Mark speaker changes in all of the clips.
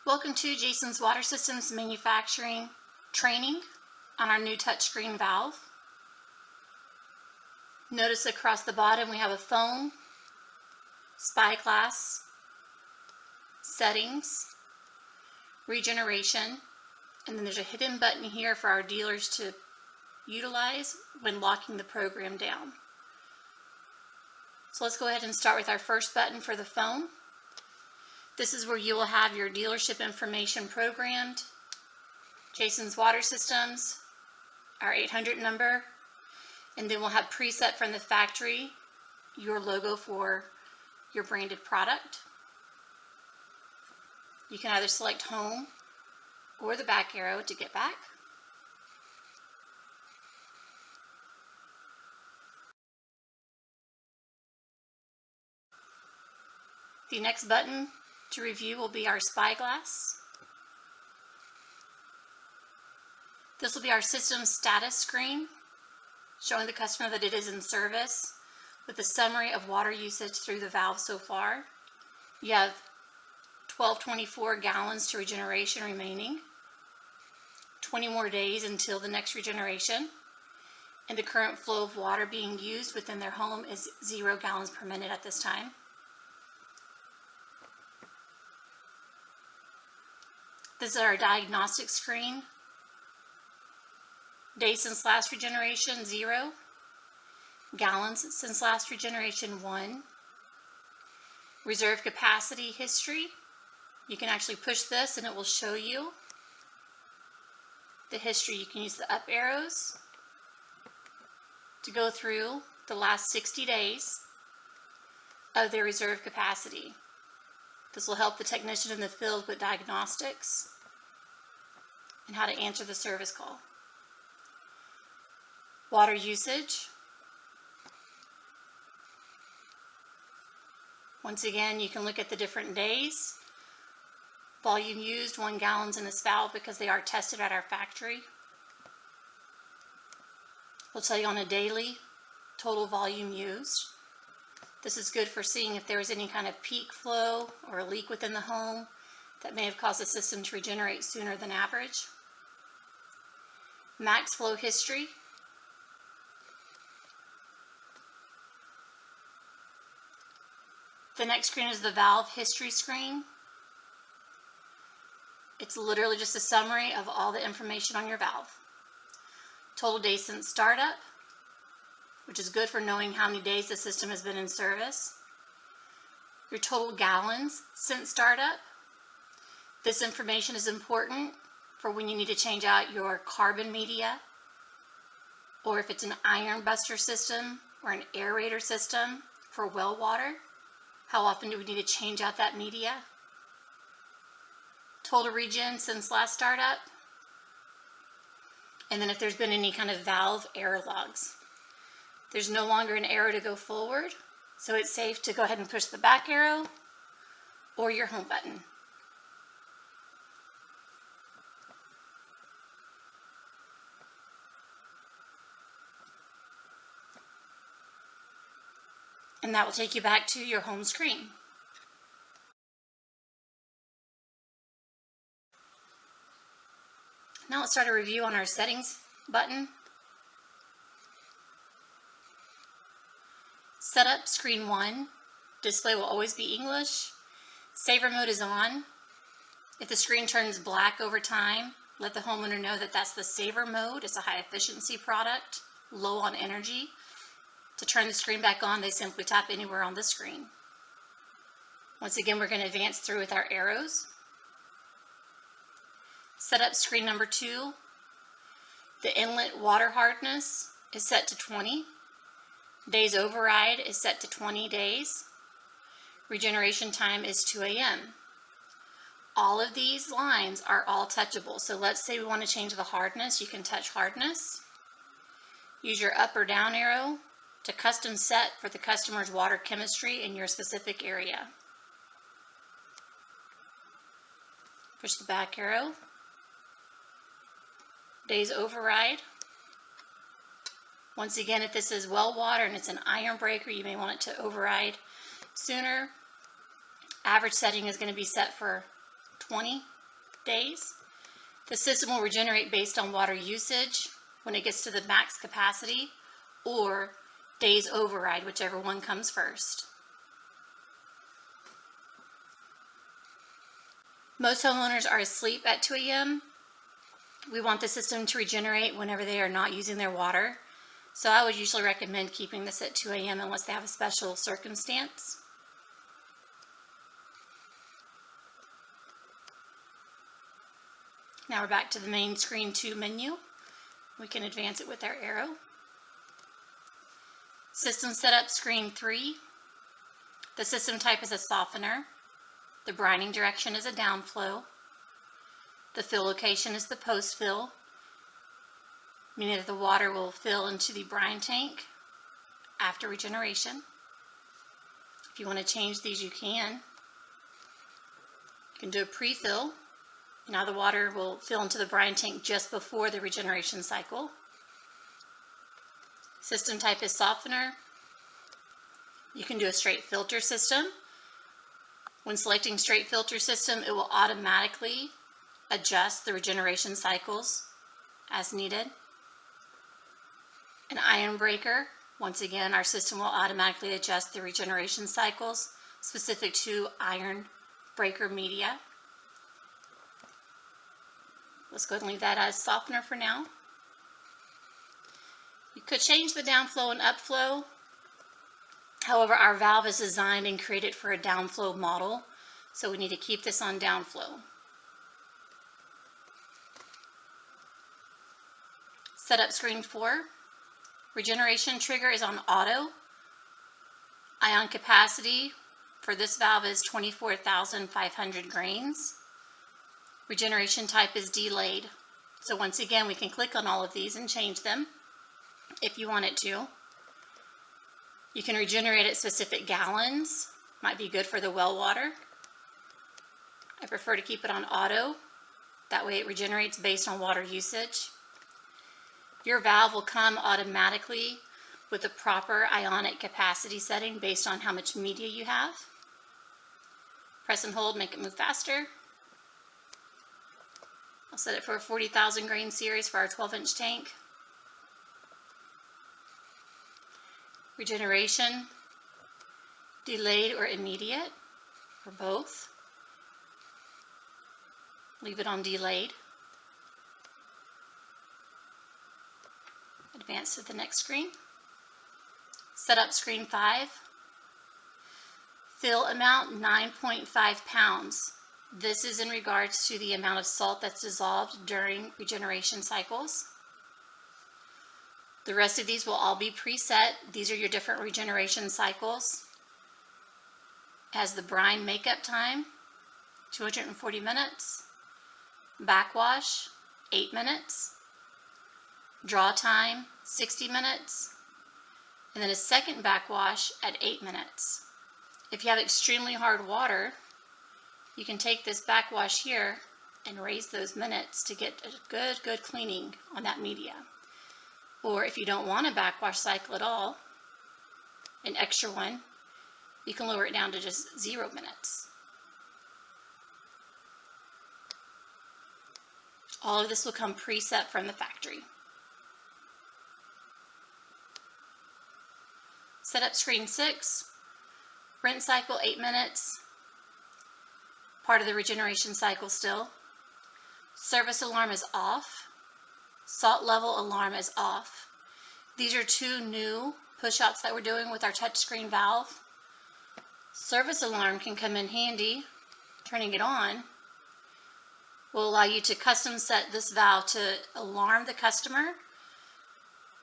Speaker 1: Welcome to Jason's Water Systems Manufacturing training on our new touchscreen valve. Notice across the bottom we have a phone, spyglass, settings, regeneration, and then there's a hidden button here for our dealers to utilize when locking the program down. So let's go ahead and start with our first button for the phone. This is where you will have your dealership information programmed, Jason's Water Systems, our 800 number, and then we'll have preset from the factory your logo for your branded product. You can either select home or the back arrow to get back. The next button to review will be our spyglass. This will be our system status screen, showing the customer that it is in service with a summary of water usage through the valve so far. You have 1224 gallons to regeneration remaining, 20 more days until the next regeneration, and the current flow of water being used within their home is 0 gallons per minute at this time. This is our diagnostic screen. Days since last regeneration, 0. Gallons since last regeneration, 1. Reserve capacity history. You can actually push this and it will show you the history. You can use the up arrows to go through the last 60 days of their reserve capacity. This will help the technician in the field with diagnostics and how to answer the service call. Water usage. Once again, you can look at the different days. Volume used, 1 gallons in this valve because they are tested at our factory. We'll tell you on a daily total volume used. This is good for seeing if there was any kind of peak flow or a leak within the home that may have caused the system to regenerate sooner than average. Max flow history. The next screen is the valve history screen. It's literally just a summary of all the information on your valve. Total days since startup, which is good for knowing how many days the system has been in service. Your total gallons since startup. This information is important for when you need to change out your carbon media, or if it's an iron buster system or an aerator system for well water. How often do we need to change out that media? Total regen since last startup. And then if there's been any kind of valve error logs. There's no longer an arrow to go forward, so it's safe to go ahead and push the back arrow or your home button. And that will take you back to your home screen. Now let's start a review on our settings button. Setup screen 1. Display will always be English. Saver mode is on. If the screen turns black over time, let the homeowner know that that's the saver mode. It's a high efficiency product, low on energy. To turn the screen back on, they simply tap anywhere on the screen. Once again, we're going to advance through with our arrows. Setup screen number 2. The inlet water hardness is set to 20. Days override is set to 20 days. Regeneration time is 2 a.m. All of these lines are all touchable. So let's say we want to change the hardness. You can touch hardness. Use your up or down arrow to custom set for the customer's water chemistry in your specific area. Push the back arrow. Days override. Once again, if this is well water and it's an iron breaker, you may want it to override sooner. Average setting is going to be set for 20 days. The system will regenerate based on water usage when it gets to the max capacity, or days override, whichever one comes first. Most homeowners are asleep at 2 a.m. We want the system to regenerate whenever they are not using their water. So I would usually recommend keeping this at 2 a.m. unless they have a special circumstance. Now we're back to the main screen 2 menu. We can advance it with our arrow. System setup screen 3. The system type is a softener. The brining direction is a downflow. The fill location is the post fill, meaning that the water will fill into the brine tank after regeneration. If you want to change these, you can. You can do a pre-fill. Now the water will fill into the brine tank just before the regeneration cycle. System type is softener. You can do a straight filter system. When selecting straight filter system, it will automatically adjust the regeneration cycles as needed. An iron breaker. Once again, our system will automatically adjust the regeneration cycles specific to iron breaker media. Let's go ahead and leave that as softener for now. You could change the downflow and upflow. However, our valve is designed and created for a downflow model, so we need to keep this on downflow. Setup screen 4. Regeneration trigger is on auto. Ion capacity for this valve is 24,500 grains. Regeneration type is delayed. So once again, we can click on all of these and change them if you want it to. You can regenerate at specific gallons. Might be good for the well water. I prefer to keep it on auto. That way it regenerates based on water usage. Your valve will come automatically with the proper ionic capacity setting based on how much media you have. Press and hold, make it move faster. I'll set it for a 40,000 grain series for our 12-inch tank. Regeneration, delayed or immediate, or both. Leave it on delayed. Advance to the next screen. Setup screen 5. Fill amount 9.5 pounds. This is in regards to the amount of salt that's dissolved during regeneration cycles. The rest of these will all be preset. These are your different regeneration cycles. As the brine makeup time, 240 minutes. Backwash, 8 minutes. Draw time, 60 minutes. And then a second backwash at 8 minutes. If you have extremely hard water, you can take this backwash here and raise those minutes to get a good cleaning on that media. Or if you don't want a backwash cycle at all, an extra one, you can lower it down to just 0 minutes. All of this will come preset from the factory. Setup screen 6, rinse cycle 8 minutes, part of the regeneration cycle still. Service alarm is off, salt level alarm is off. These are 2 new push-outs that we're doing with our touchscreen valve. Service alarm can come in handy. Turning it on will allow you to custom set this valve to alarm the customer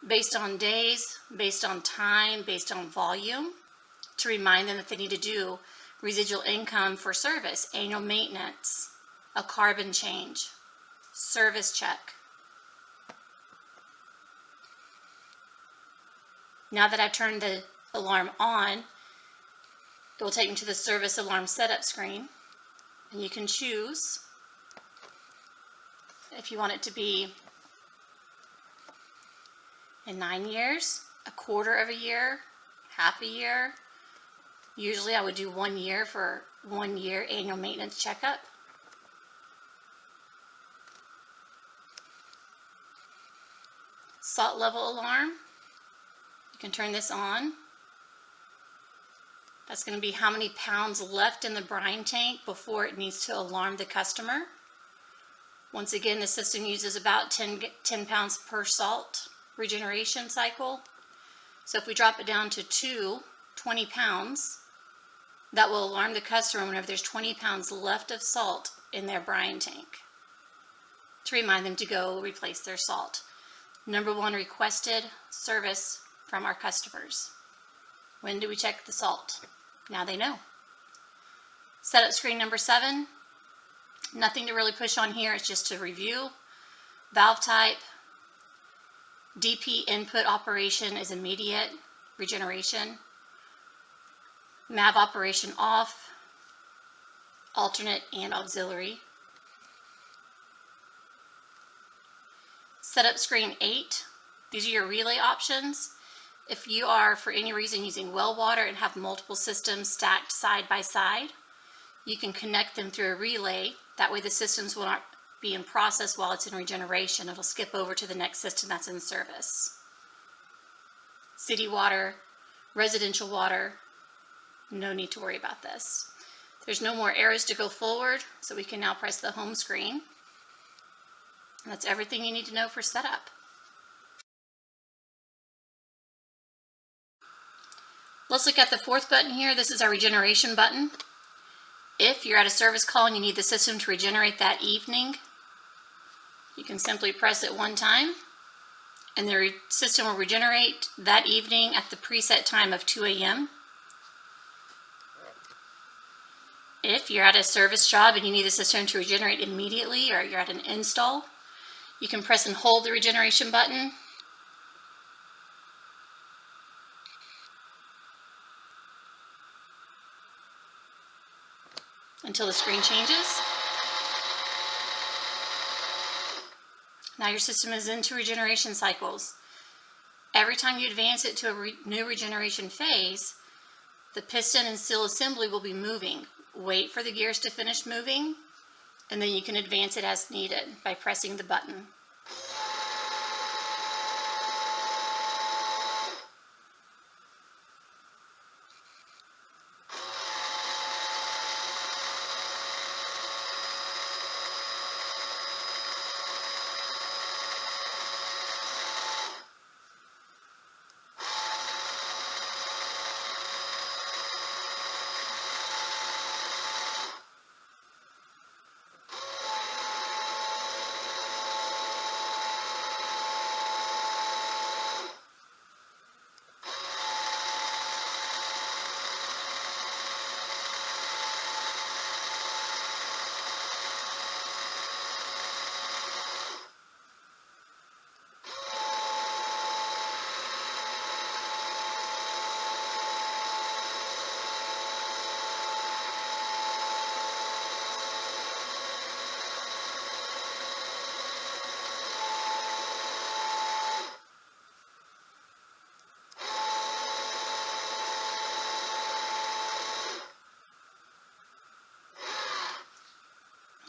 Speaker 1: based on days, based on time, based on volume, to remind them that they need to do residual income for service, annual maintenance, a carbon change, service check. Now that I've turned the alarm on, it will take me to the service alarm setup screen, and you can choose if you want it to be in 9 years, a quarter of a year, half a year. Usually I would do 1 year for 1 year annual maintenance checkup. Salt level alarm. You can turn this on. That's going to be how many pounds left in the brine tank before it needs to alarm the customer. Once again, the system uses about 10 pounds per salt regeneration cycle. So if we drop it down to 20 pounds, that will alarm the customer whenever there's 20 pounds left of salt in their brine tank to remind them to go replace their salt. Number one requested service from our customers. When do we check the salt? Now they know. Setup screen number 7. Nothing to really push on here. It's just to review. Valve type. DP input operation is immediate regeneration. MAV operation off. Alternate and auxiliary. Setup screen 8. These are your relay options. If you are, for any reason, using well water and have multiple systems stacked side by side, you can connect them through a relay. That way the systems will not be in process while it's in regeneration. It'll skip over to the next system that's in service. City water, residential water, no need to worry about this. There's no more arrows to go forward, so we can now press the home screen. And that's everything you need to know for setup. Let's look at the 4th button here. This is our regeneration button. If you're at a service call and you need the system to regenerate that evening, you can simply press it one time and the system will regenerate that evening at the preset time of 2 a.m. If you're at a service job and you need the system to regenerate immediately, or you're at an install, you can press and hold the regeneration button until the screen changes. Now your system is into regeneration cycles. Every time you advance it to a new regeneration phase, the piston and seal assembly will be moving. Wait for the gears to finish moving, and then you can advance it as needed by pressing the button.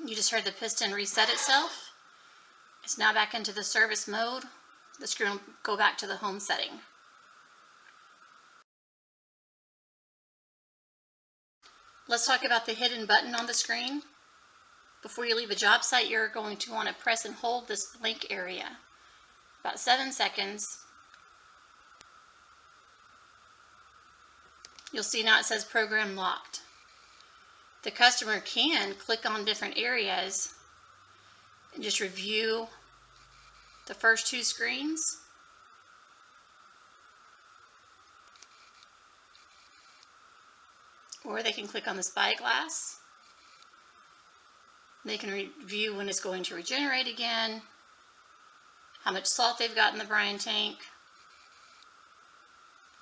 Speaker 1: You just heard the piston reset itself. It's now back into the service mode. The screw will go back to the home setting. Let's talk about the hidden button on the screen. Before you leave a job site, you're going to want to press and hold this blank area. About 7 seconds. You'll see now it says program locked. The customer can click on different areas and just review the first 2 screens. Or they can click on the spyglass. They can review when it's going to regenerate again, how much salt they've got in the brine tank,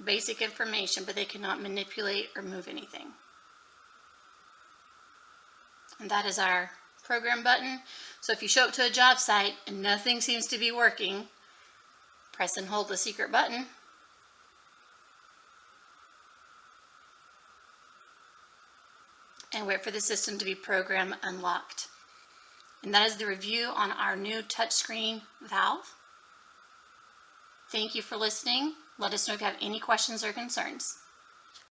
Speaker 1: basic information, but they cannot manipulate or move anything. And that is our program button. So if you show up to a job site and nothing seems to be working, press and hold the secret button. And wait for the system to be program unlocked. And that is the review on our new touchscreen valve. Thank you for listening. Let us know if you have any questions or concerns.